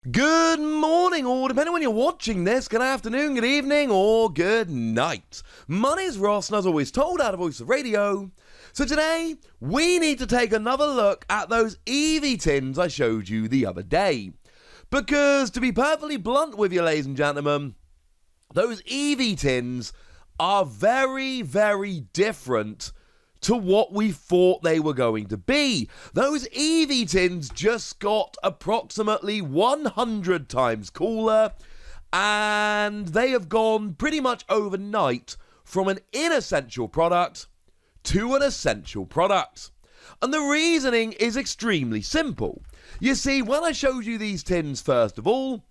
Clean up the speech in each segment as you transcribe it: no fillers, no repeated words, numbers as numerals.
Good morning, or depending on when you're watching this, good afternoon, good evening, or good night. My name's Ross, and as always told out of Voice of Radio. So today, we need to take another look at those Eevee tins I showed you the other day. Because, to be perfectly blunt with you, ladies and gentlemen, those Eevee tins are very, very different to what we thought they were going to be. Those Eevee tins just got approximately 100 times cooler, and they have gone pretty much overnight from an inessential product to an essential product. And the reasoning is extremely simple. You see, when I showed you these tins first of all,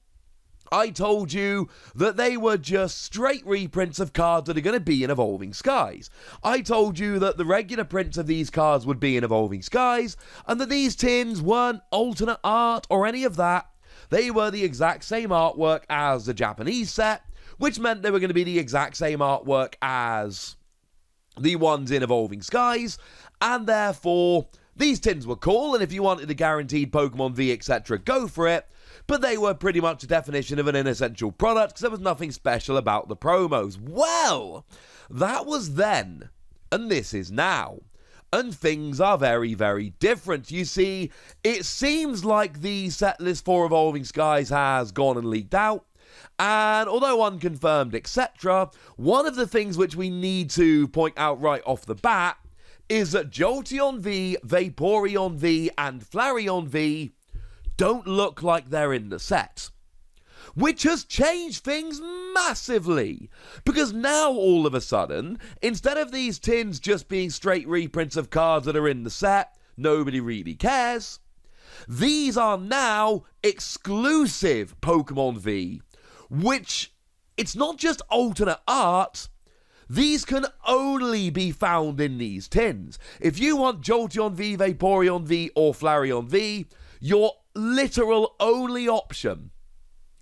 I told you that they were just straight reprints of cards that are going to be in Evolving Skies. I told you that the regular prints of these cards would be in Evolving Skies, and that these tins weren't alternate art or any of that. They were the exact same artwork as the Japanese set, which meant they were going to be the exact same artwork as the ones in Evolving Skies, and therefore these tins were cool, and if you wanted a guaranteed Pokemon V, etc., go for it. But they were pretty much the definition of an inessential product because there was nothing special about the promos. Well, that was then, and this is now. And things are very, very different. You see, it seems like the set list for Evolving Skies has gone and leaked out. And although unconfirmed, etc., one of the things which we need to point out right off the bat is that Jolteon V, Vaporeon V, and Flareon V don't look like they're in the set. Which has changed things massively. Because now, all of a sudden, instead of these tins just being straight reprints of cards that are in the set, nobody really cares. These are now exclusive Pokemon V. Which, it's not just alternate art. These can only be found in these tins. If you want Jolteon V, Vaporeon V, or Flareon V, your literal only option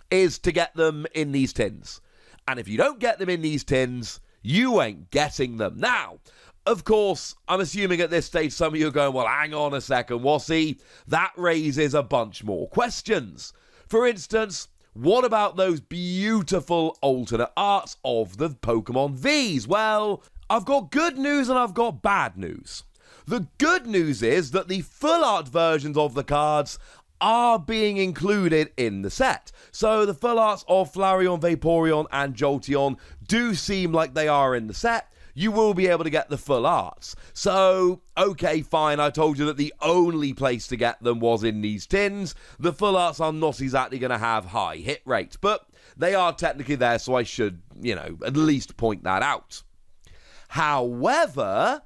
is to get them in these tins. And if you don't get them in these tins, you ain't getting them. Now, of course, I'm assuming at this stage some of you are going, well, hang on a second, Wassy. That raises a bunch more questions. For instance, what about those beautiful alternate arts of the Pokemon Vs? Well, I've got good news and I've got bad news. The good news is that the full art versions of the cards are being included in the set. So the full arts of Flareon, Vaporeon, and Jolteon do seem like they are in the set. You will be able to get the full arts. So, okay, fine, I told you that the only place to get them was in these tins. The full arts are not exactly going to have high hit rates, but they are technically there, so I should, at least point that out. However,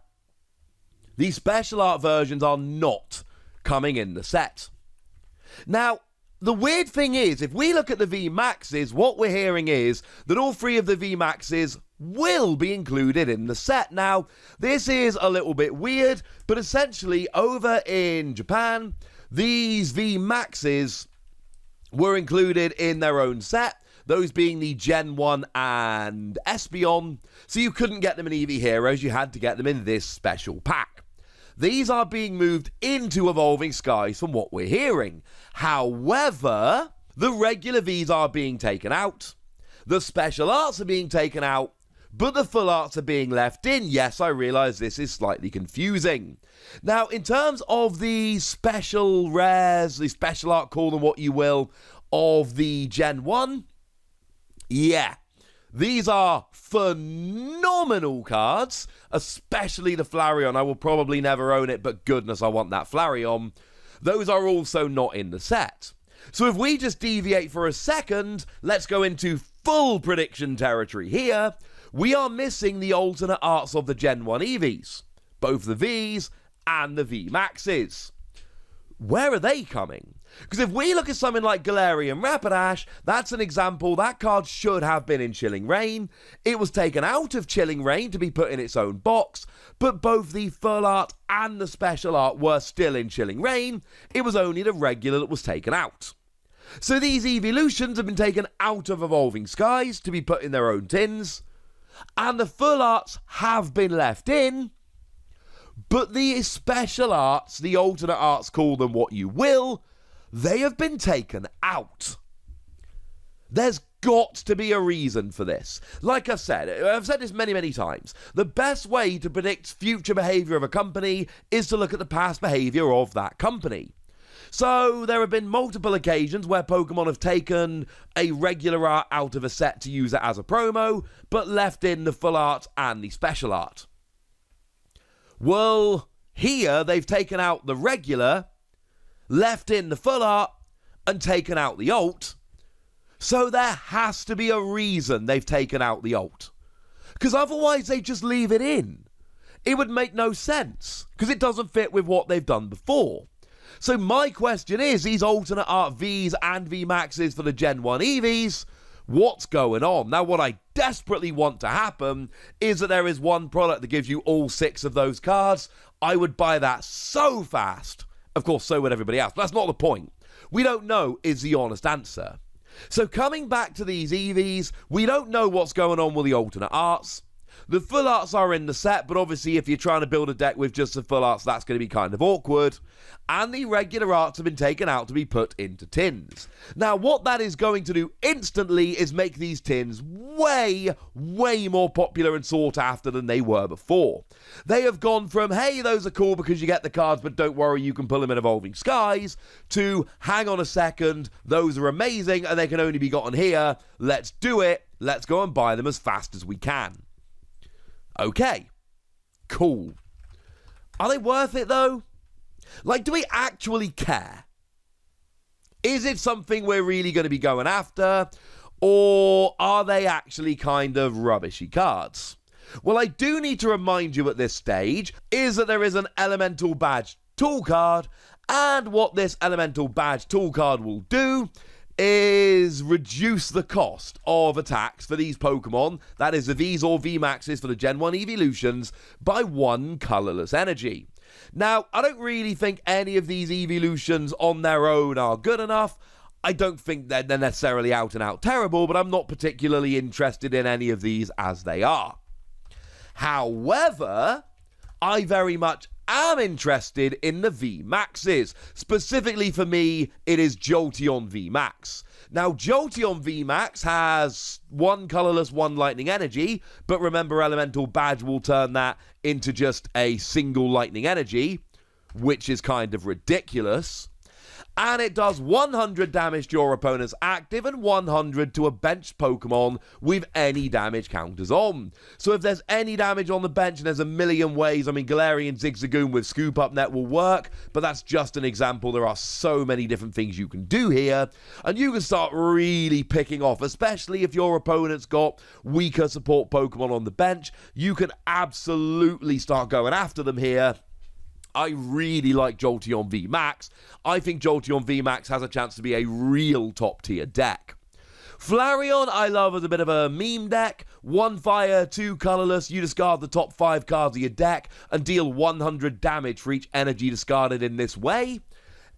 the special art versions are not coming in the set. Now, the weird thing is, if we look at the VMaxes, what we're hearing is that all three of the VMaxes will be included in the set. Now, this is a little bit weird, but essentially over in Japan, these VMaxes were included in their own set, those being the Gen 1 and Espeon, so you couldn't get them in Eevee Heroes, you had to get them in this special pack. These are being moved into Evolving Skies from what we're hearing. However, the regular Vs are being taken out, the special arts are being taken out, but the full arts are being left in. Yes, I realise this is slightly confusing. Now, in terms of the special rares, the special art, call them what you will, of the Gen 1, yeah, these are phenomenal cards, especially the Flareon. I will probably never own it, but goodness, I want that Flareon. Those are also not in the set. So if we just deviate for a second, let's go into full prediction territory here. We are missing the alternate arts of the Gen 1 Eevees, both the Vs and the VMaxes. Where are they coming? Because if we look at something like Galarian Rapidash, that's an example. That card should have been in Chilling Reign. It was taken out of Chilling Reign to be put in its own box, but both the full art and the special art were still in Chilling Reign. It was only the regular that was taken out. So these evolutions have been taken out of Evolving Skies to be put in their own tins, and the full arts have been left in, but the special arts, the alternate arts, call them what you will, they have been taken out. There's got to be a reason for this. Like I've said this many, many times. The best way to predict future behavior of a company is to look at the past behavior of that company. So there have been multiple occasions where Pokemon have taken a regular art out of a set to use it as a promo, but left in the full art and the special art. Well, here they've taken out the regular, left in the full art, and taken out the alt. So there has to be a reason they've taken out the alt. Because otherwise they just leave it in. It would make no sense, because it doesn't fit with what they've done before. So my question is, these alternate art Vs and VMaxes for the Gen 1 Eevees, what's going on? Now, what I desperately want to happen is that there is one product that gives you all 6 of those cards. I would buy that so fast. Of course, so would everybody else. But that's not the point. We don't know is the honest answer. So coming back to these Eevees, we don't know what's going on with the alternate arts. The full arts are in the set, but obviously if you're trying to build a deck with just the full arts, that's going to be kind of awkward. And the regular arts have been taken out to be put into tins. Now, what that is going to do instantly is make these tins way, way more popular and sought after than they were before. They have gone from, hey, those are cool because you get the cards, but don't worry, you can pull them in Evolving Skies, to, hang on a second, those are amazing and they can only be gotten here. Let's do it. Let's go and buy them as fast as we can. Okay, cool. Are they worth it, though? Like, do we actually care? Is it something we're really going to be going after? Or are they actually kind of rubbishy cards? Well, I do need to remind you at this stage is that there is an Elemental Badge tool card, and what this Elemental Badge tool card will do is reduce the cost of attacks for these Pokemon, that is the Vs or VMaxes for the Gen 1 Evolutions, by 1 colourless energy. Now, I don't really think any of these Evolutions on their own are good enough. I don't think they're necessarily out and out terrible, but I'm not particularly interested in any of these as they are. However, I very much am interested in the VMaxes. Specifically for me, it is Jolteon VMax. Now, Jolteon VMax has 1 colourless, 1 lightning energy, but remember Elemental Badge will turn that into just a single lightning energy, which is kind of ridiculous. And it does 100 damage to your opponent's active and 100 to a bench Pokemon with any damage counters on. So if there's any damage on the bench, and there's a million ways, I mean, Galarian Zigzagoon with Scoop Up Net will work, but that's just an example. There are so many different things you can do here, and you can start really picking off, especially if your opponent's got weaker support Pokemon on the bench. You can absolutely start going after them here. I really like Jolteon VMax. I think Jolteon VMax has a chance to be a real top tier deck. Flareon I love as a bit of a meme deck. 1 fire, 2 colourless, you discard the top 5 cards of your deck and deal 100 damage for each energy discarded in this way.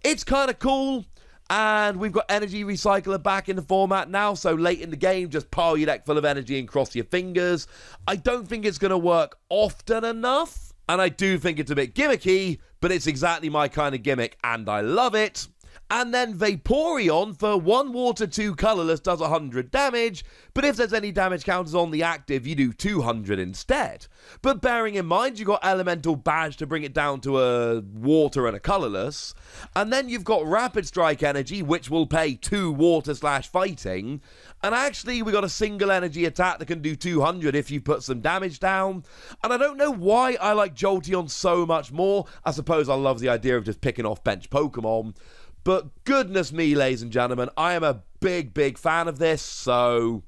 It's kind of cool. And we've got Energy Recycler back in the format now, so late in the game, just pile your deck full of energy and cross your fingers. I don't think it's going to work often enough. And I do think it's a bit gimmicky, but it's exactly my kind of gimmick, and I love it. And then Vaporeon, for 1 water, 2 colourless, does 100 damage, but if there's any damage counters on the active, you do 200 instead. But bearing in mind, you've got Elemental Badge to bring it down to a water and a colourless, and then you've got Rapid Strike Energy, which will pay 2 water/fighting, and actually we got a single energy attack that can do 200 if you put some damage down. And I don't know why I like Jolteon so much more. I suppose I love the idea of just picking off bench Pokemon. But goodness me, ladies and gentlemen, I am a big, big fan of this, so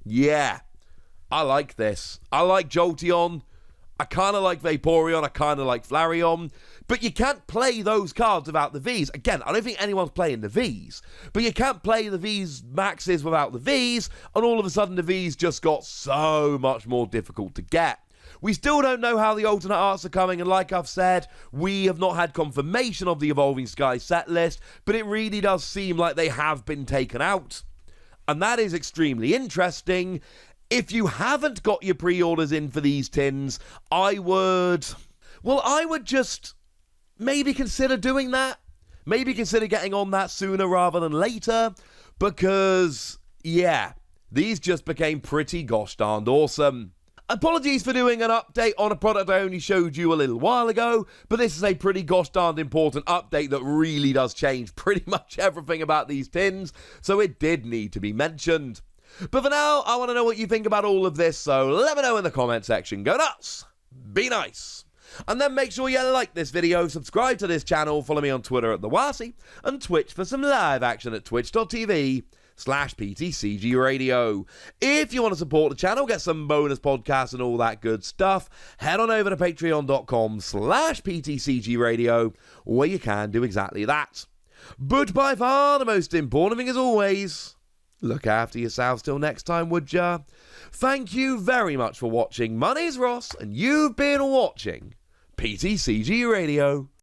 yeah, I like this. I like Jolteon, I kind of like Vaporeon, I kind of like Flareon, but you can't play those cards without the Vs. Again, I don't think anyone's playing the Vs, but you can't play the VMaxes without the Vs, and all of a sudden the Vs just got so much more difficult to get. We still don't know how the alternate arts are coming, and like I've said, we have not had confirmation of the Evolving Skies set list, but it really does seem like they have been taken out. And that is extremely interesting. If you haven't got your pre-orders in for these tins, I would just maybe consider doing that. maybe consider getting on that sooner rather than later, because, yeah, these just became pretty gosh darned awesome. Apologies for doing an update on a product I only showed you a little while ago, but this is a pretty gosh darned important update that really does change pretty much everything about these tins, so it did need to be mentioned. But for now, I want to know what you think about all of this, so let me know in the comment section. Go nuts! Be nice! And then make sure you like this video, subscribe to this channel, follow me on Twitter at TheWasi, and Twitch for some live action at twitch.tv/PTCG Radio. If you want to support the channel, get some bonus podcasts and all that good stuff, head on over to patreon.com/PTCG Radio, where you can do exactly that. But by far the most important thing as always, look after yourselves till next time, would ya? Thank you very much for watching. My name's Ross, and you've been watching PTCG Radio.